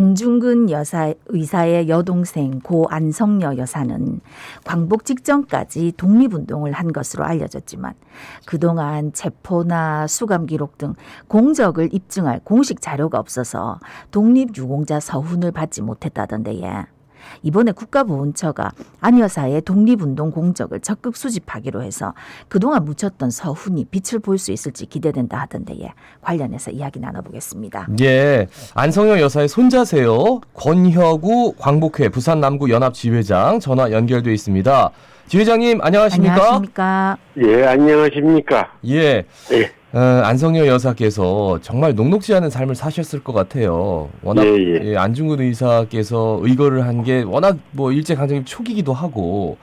안중근 의사의 여동생 고 안성여 여사는 광복 직전까지 독립운동을 한 것으로 알려졌지만 그동안 체포나 수감 기록 등 공적을 입증할 공식 자료가 없어서 독립유공자 서훈을 받지 못했다던데요. 이번에 국가보훈처가 안 여사의 독립운동 공적을 적극 수집하기로 해서 그동안 묻혔던 서훈이 빛을 볼 수 있을지 기대된다 하던데 관련해서 이야기 나눠보겠습니다. 예, 안성여 여사의 손자세요. 권혁우 광복회 부산 남구 연합 지회장 전화 연결돼 있습니다. 지회장님 안녕하십니까? 안녕하십니까? 예, 안녕하십니까? 예. 예. 안성여 여사께서 정말 녹록지 않은 삶을 사셨을 것 같아요. 워낙 예, 안중근 의사께서 의거를 한 게 워낙 뭐 일제강점기 초기이기도 하고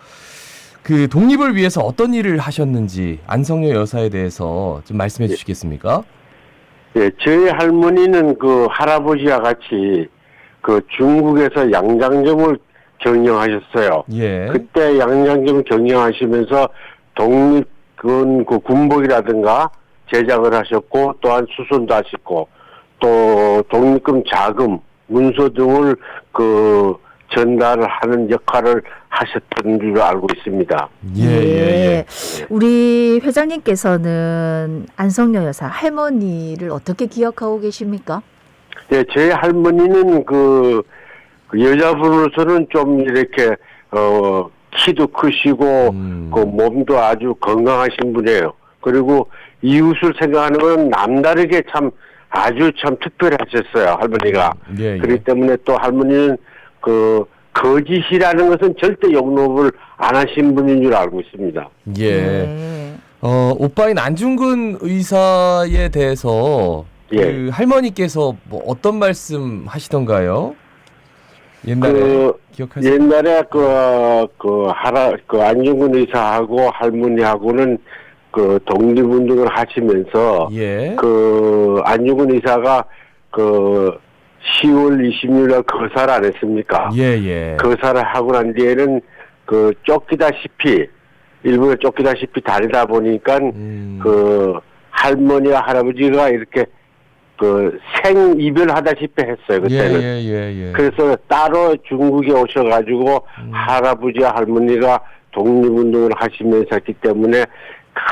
그 독립을 위해서 어떤 일을 하셨는지 안성여 여사에 대해서 좀 말씀해 주시겠습니까? 예, 저희 할머니는 그 할아버지와 같이 그 중국에서 양장점을 경영하셨어요. 예. 그때 양장점 경영하시면서 독립군 그 군복이라든가 제작을 하셨고 또한 수선도 하셨고 또 독립금 자금, 문서 등을 그 전달을 하는 역할을 하셨던 줄로 알고 있습니다. 예. 우리 회장님께서는 안성여 여사 할머니를 어떻게 기억하고 계십니까? 예, 저희 할머니는 그 여자분으로서는 좀 이렇게 키도 크시고 그 몸도 아주 건강하신 분이에요. 그리고 이웃을 생각하는 건 남다르게 아주 특별하셨어요, 할머니가. 예. 그렇기 때문에 또 할머니는 그 거짓이라는 것은 절대 용납을 안 하신 분인 줄 알고 있습니다. 예. 오빠인 안중근 의사에 대해서 그 할머니께서 뭐 어떤 말씀 하시던가요? 옛날에 기억하세요? 옛날에 안중근 의사하고 할머니하고는 그 독립운동을 하시면서 그 안중근 의사가 그 10월 26일 거사를 안 했습니까? 거사를 하고 난 뒤에는 그 일본에 쫓기다시피 다니다 보니까 그 할머니와 할아버지가 이렇게 그 생이별하다시피 했어요, 그때는. 그래서 따로 중국에 오셔가지고 할아버지와 할머니가 독립운동을 하시면서 했기 때문에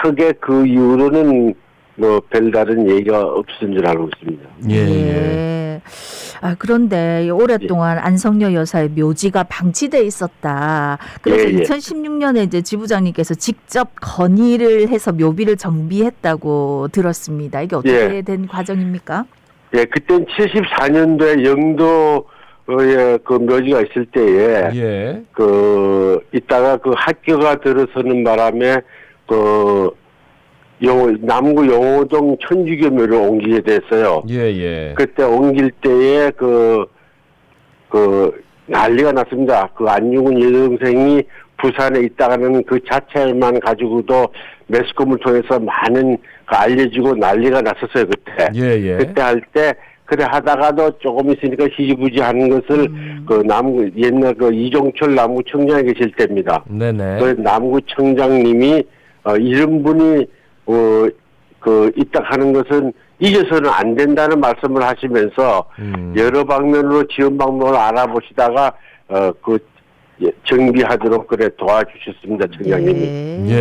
크게 그 이후로는 뭐 별다른 얘기가 없은 줄 알고 있습니다. 그런데 오랫동안 안성여 여사의 묘지가 방치돼 있었다. 그래서 2016년에 이제 지부장님께서 직접 건의를 해서 묘비를 정비했다고 들었습니다. 이게 어떻게 된 과정입니까? 예, 그땐 74년도에 영도에 그 묘지가 있을 때에 이따가 그 학교가 들어서는 바람에 남구 용호동 천주교묘를 옮기게 됐어요. 그때 옮길 때에 난리가 났습니다. 그 안중근 여동생이 부산에 있다가는 그 자체만 가지고도 매스컴을 통해서 많은 알려지고 난리가 났었어요, 그때. 그때 할 때, 그래 하다가도 조금 있으니까 희지부지 하는 것을 옛날 이종철 남구청장이 계실 때입니다. 그 남구청장님이 이런 분이 입닥 하는 것은 잊어서는 안 된다는 말씀을 하시면서 여러 방면으로 지원 방법을 알아보시다가 정비하도록 도와주셨습니다, 청장님이.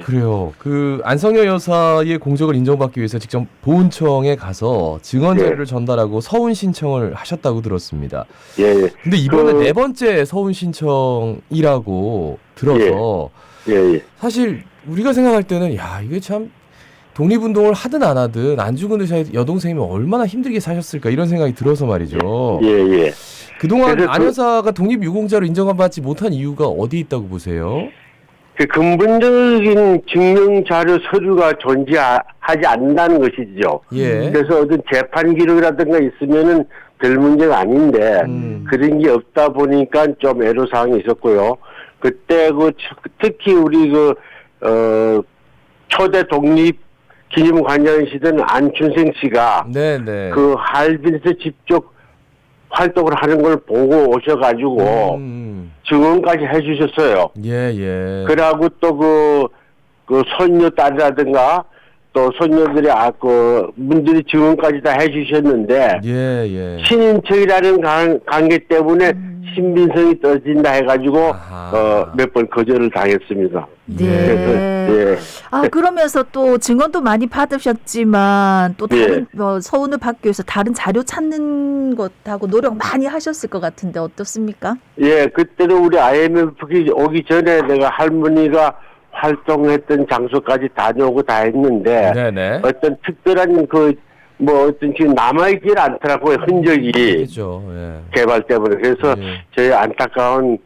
그래요. 그 안성여 여사의 공적을 인정받기 위해서 직접 보훈청에 가서 증언 자료를 전달하고 서훈 신청을 하셨다고 들었습니다. 근데 이번에 네 번째 서훈 신청이라고 들어서 사실 우리가 생각할 때는 이게 참 독립운동을 하든 안 하든 안중근 의사의 여동생이면 얼마나 힘들게 사셨을까 이런 생각이 들어서 말이죠. 그동안 안 여사가 독립유공자로 인정받지 못한 이유가 어디 있다고 보세요? 그 근본적인 증명 자료 서류가 존재하지 않는다는 것이죠. 그래서 어떤 재판 기록이라든가 있으면은 별 문제가 아닌데 그런 게 없다 보니까 좀 애로사항이 있었고요. 그때 특히 우리 초대 독립 기념관장이시던 안춘생 씨가 그 할빈에서 직접 활동을 하는 걸 보고 오셔가지고 증언까지 해주셨어요. 그래갖고 또 그 손녀 딸이라든가 또 손녀들이 분들이 증언까지 다 해주셨는데 친인척이라는 관계 때문에 신빙성이 떨어진다 해가지고 몇 번 거절을 당했습니다. 네. 그러면서 또 증언도 많이 받으셨지만 또 다른 서운을 받기 위해서 다른 자료 찾는 것하고 노력 많이 하셨을 것 같은데 어떻습니까? 예, 그때도 우리 IMF 오기 전에 내가 할머니가 활동했던 장소까지 다녀오고 다 했는데 어떤 특별한 어떤 지금 남아있질 않더라고요, 흔적이. 그렇죠. 개발 때문에. 그래서 저희 안타까운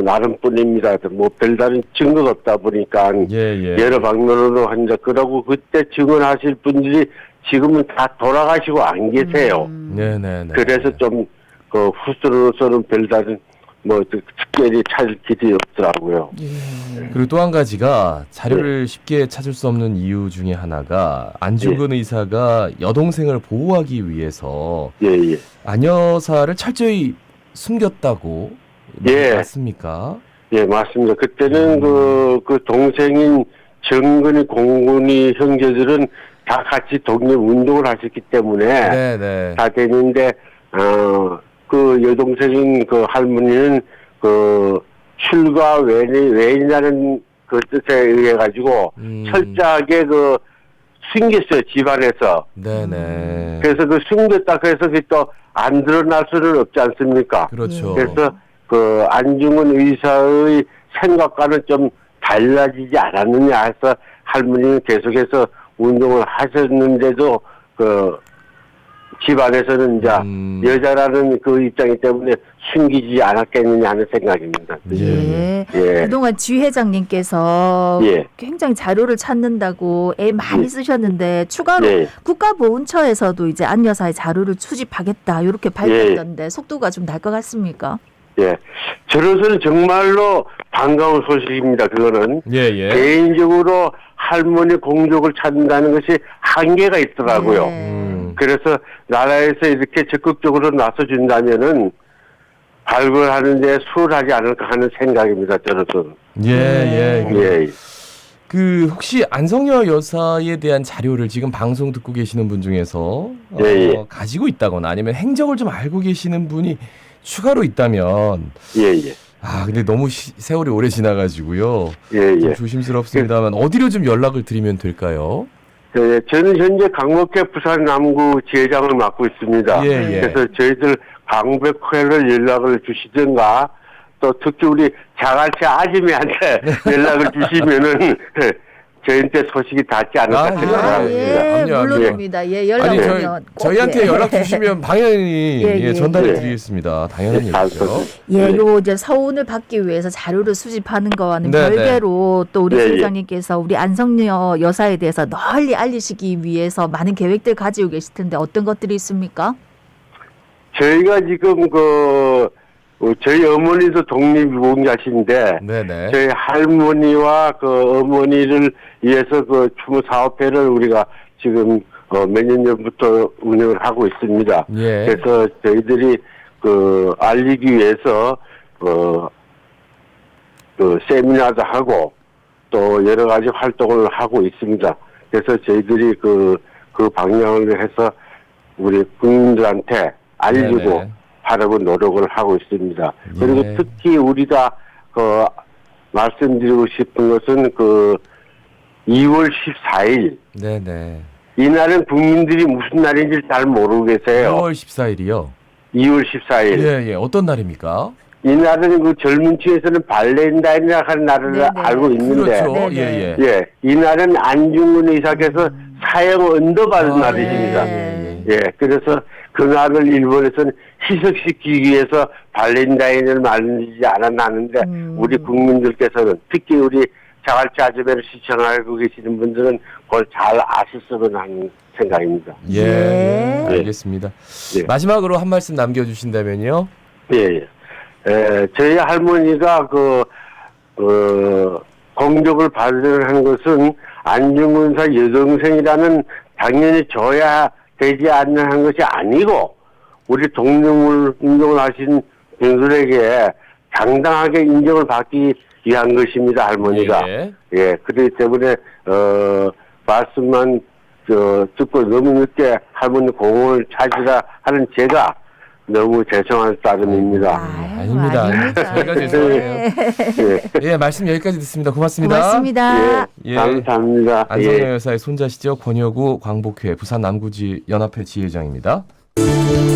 나름뿐입니다. 별다른 증거가 없다 보니까 여러 방면으로 한다. 그러고 그때 증언하실 분들이 지금은 다 돌아가시고 안 계세요. 그래서 좀 후수로서는 별다른 특별히 찾을 길이 없더라고요. 그리고 또 한 가지가 자료를 쉽게 찾을 수 없는 이유 중에 하나가 안중근 의사가 여동생을 보호하기 위해서 안 여사를 철저히 숨겼다고 맞습니까? 예, 맞습니다. 그때는 그 동생인 정근이, 공군이 형제들은 다 같이 독립 운동을 하셨기 때문에 다 되는데 그 여동생인 그 할머니는 출가 외인이라는 그 뜻에 의해 가지고 철저하게 숨겼어요, 집안에서. 그래서 숨겼다 그래서 그게 또 안 드러날 수는 없지 않습니까? 그렇죠. 그래서 안중근 의사의 생각과는 좀 달라지지 않았느냐 해서 할머니는 계속해서 운동을 하셨는데도 집안에서는 이제 여자라는 그 입장이 때문에 숨기지 않았겠느냐 하는 생각입니다. 그동안 지 회장님께서 굉장히 자료를 찾는다고 애 많이 쓰셨는데 추가로 국가보훈처에서도 이제 안 여사의 자료를 수집하겠다 이렇게 밝혔던데 속도가 좀 날 것 같습니까? 저로서는 정말로 반가운 소식입니다. 그거는 개인적으로 할머니 공적을 찾는다는 것이 한계가 있더라고요. 그래서 나라에서 이렇게 적극적으로 나서준다면은 발굴하는 데 수월하지 않을까 하는 생각입니다. 저로서는. 혹시 안성여 여사에 대한 자료를 지금 방송 듣고 계시는 분 중에서 가지고 있다거나 아니면 행적을 좀 알고 계시는 분이 추가로 있다면 근데 너무 세월이 오래 지나가지고요. 좀 조심스럽습니다만 어디로 좀 연락을 드리면 될까요? 저는 현재 강목회 부산 남구 지회장을 맡고 있습니다. 그래서 저희들 강백회를 연락을 주시든가 또 특히 우리 자갈치 아지매한테 연락을 주시면은 저희한테 소식이 닿지 않을까 생각합니다. 물론입니다. 연락 오면 저희한테 연락 주시면 당연히 전달해 드리겠습니다. 당연한 얘기죠. 요 이제 서운을 받기 위해서 자료를 수집하는 거와는 별개로 또 우리 회장님께서 우리 안성여 여사에 대해서 널리 알리시기 위해서 많은 계획들 가지고 계실 텐데 어떤 것들이 있습니까? 저희가 지금 저희 어머니도 독립유공자신데 저희 할머니와 어머니를 위해서 추모 사업회를 우리가 지금 몇 년 전부터 운영을 하고 있습니다. 그래서 저희들이 알리기 위해서 세미나도 하고 또 여러 가지 활동을 하고 있습니다. 그래서 저희들이 그 방향을 해서 우리 국민들한테 알리고 하려고 노력을 하고 있습니다. 그리고 특히 우리가 말씀드리고 싶은 것은 2월 14일. 이날은 국민들이 무슨 날인지 잘 모르고 계세요. 2월 14일이요? 2월 14일. 어떤 날입니까? 이날은 젊은 층에서는 발렌타인이라고 하는 날을 알고 있는데, 이날은 안중근 의사께서 사형 언도받은 날이십니다. 그래서 그 날을 일본에서는 희석시키기 위해서 발렌타인을 만들지 않았는데 우리 국민들께서는 특히 우리 자갈치 아줌매를 시청하고 계시는 분들은 그걸 잘 아셨으면 하는 생각입니다. 알겠습니다. 마지막으로 한 말씀 남겨주신다면요. 저희 할머니가 공적을 받으려는 것은 안중근사 여동생이라는 당연히 줘야 되지 않는 한 것이 아니고 우리 독립운동을 하신 분들에게 당당하게 인정을 받기 위한 것입니다. 할머니가. 그렇기 때문에 말씀만 듣고 너무 늦게 할머니 공을 찾으라 하는 제가 너무 죄송한 따름입니다. 아닙니다. 아닙니다. 저희가 죄송해요. 예. 예, 말씀 여기까지 듣습니다. 고맙습니다. 고맙습니다. 예, 감사합니다. 안성여 예. 여사의 손자시죠. 권혁우 광복회 부산 남구지 연합회 지회장입니다.